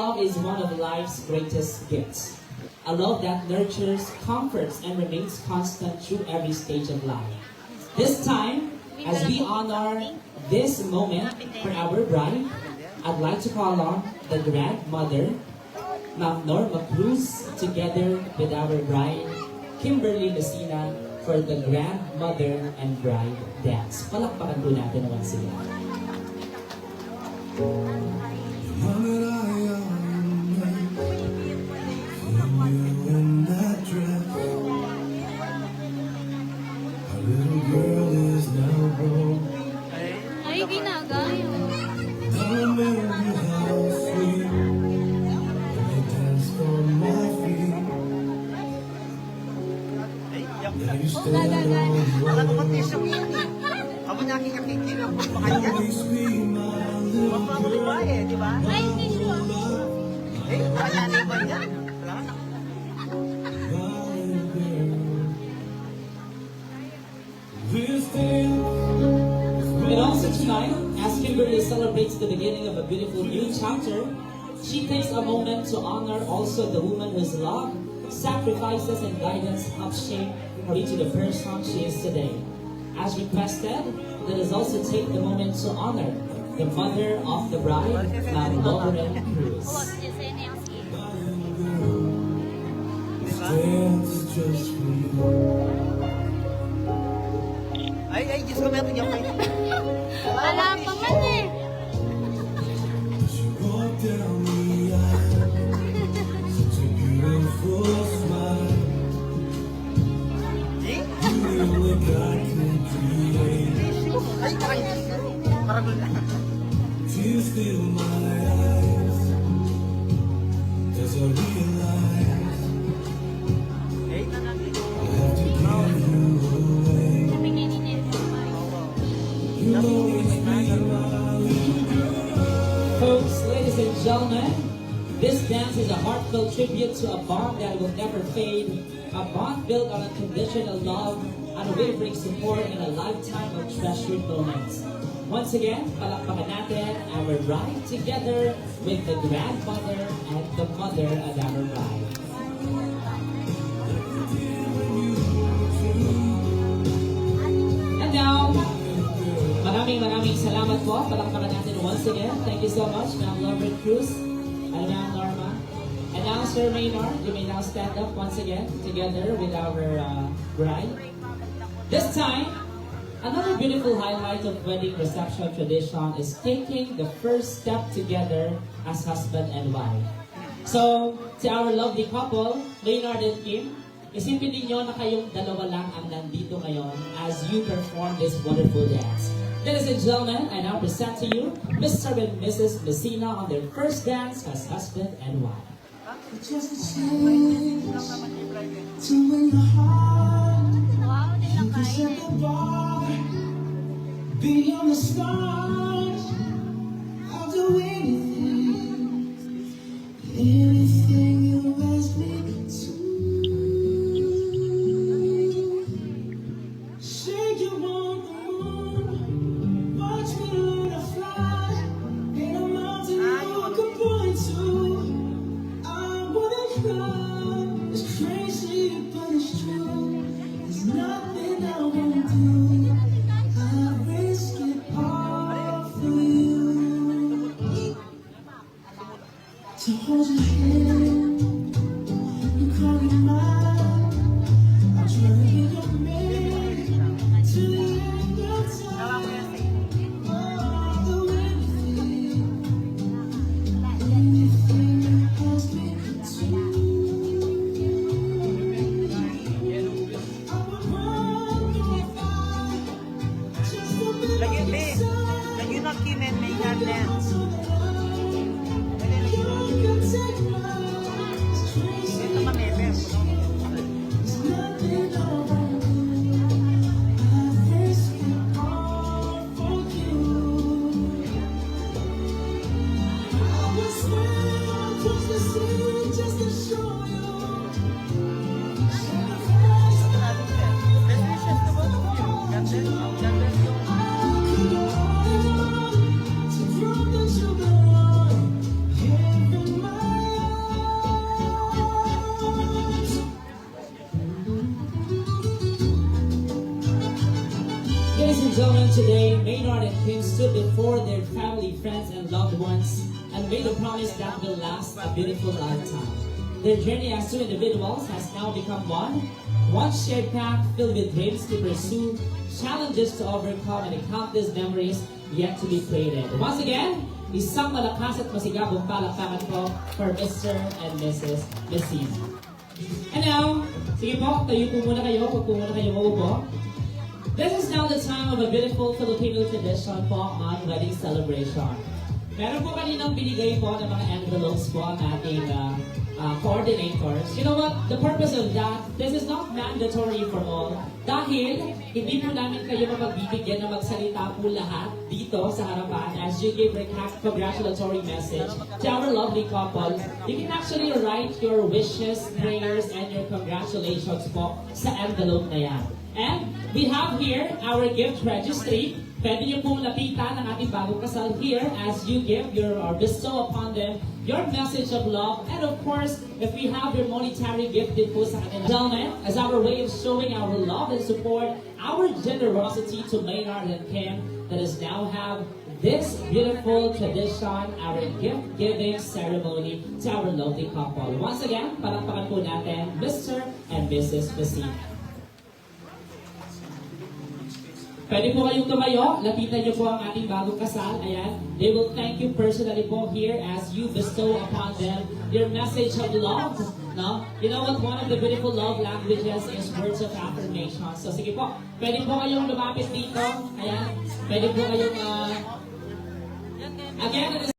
love is one of life's greatest gifts. A love that nurtures, comforts, and remains constant through every stage of life. This time, as we honor this moment for our bride, I'd like to call on the grandmother, Ma'am Norma Cruz, together with our bride, Kimberly Messina, for the grandmother and bride dance. Palakpakan po natin naman sila. Ay, ginagayo. Wala ko pati siyang ini. Ako na aking kakikilang po makanya. Wala mo diba eh, di ba? Ay, hindi siya. Wala na ba niya? Wala na. And also tonight, as Kimberly celebrates the beginning of a beautiful new chapter, she takes a moment to honor also the woman whose love, sacrifices, and guidance help shape her into the person she is today. As requested, let us also take the moment to honor the mother of the bride, Ma'am Lauren Cruz. Ay, Diyos ko, meron yung kayo. Wala pa man eh. Ay, parang Folks, ladies and gentlemen, this dance is a heartfelt tribute to a bond that will never fade, a bond built on unconditional love, unwavering support, and a lifetime of treasured moments. Once again, palakpakan natin our bride together with the grandmother and the mother of our bride. And now, maraming salamat po. Palakpakan natin once again. Thank you so much, Ma'am Lauren Cruz and Ma'am Norma. And now, Sir Maynard, you may now stand up once again together with our bride. This time, another beautiful highlight of wedding reception tradition is taking the first step together as husband and wife. So, to our lovely couple, Maynard and Kim, isipin ninyo na kayong dalawa lang ang nandito ngayon as you perform this wonderful dance. Ladies and gentlemen, I now present to you Mr. and Mrs. Messina on their first dance as husband and wife. Just a change to win the heart. Wow, You nila can set kain. the bar. Be on the start. I'll do anything, anything you ask me to. Say you want the moon, watch me learn to fly. Ain't a mountain you can point to. I wouldn't cry. It's crazy, but it's true. There's nothing I won't do. I risk it all for you. To hold your hand and call you mine. I'll try to be your man till the end of time. I'll do anything, anything you ask me to. I would run or fly just to be lagi, by be. your side. Lagi na kimen may garden. You can take my gentlemen, today, Maynard and Kim stood before their family, friends, and loved ones and made a promise that will last a beautiful lifetime. Their journey as two individuals has now become one shared path filled with dreams to pursue, challenges to overcome, and countless memories yet to be created. Once again, isang malakas at masigabong palakpakan po for Mr. and Mrs. Messina. And now, sige po, tayo po muna kayo, pag po muna kayo maupo. This is now the time of a beautiful Filipino tradition po on wedding celebration. Meron po kaninang binigay po ng mga envelopes po ang ating coordinators. You know what? The purpose of that, this is not mandatory for all. Dahil hindi po namin kayo mapagbibigyan na magsalita po lahat dito sa harapan as you give a congratulatory message to our lovely couple. You can actually write your wishes, prayers, and your congratulations po sa envelope na yan. And we have here our gift registry. Pwede niyo pong lapitan ang ating bagong kasal here as you give your or bestow upon them your message of love. And of course, if we have your monetary gift din po sa kanila. Gentlemen, as our way of showing our love and support, our generosity to Maynard and Kim, that is now have this beautiful tradition, our gift-giving ceremony to our lovely couple. Once again, palakpakan po natin, Mr. and Mrs. Messina. Pwede po kayong tumayo, lapitan niyo po ang ating bagong kasal. Ayan. They will thank you personally po here as you bestow upon them your message of love. No? You know what? One of the beautiful love languages is words of affirmation. So sige po, pwede po kayong lumapit dito. Ayan. Pwede po kayong, again, it is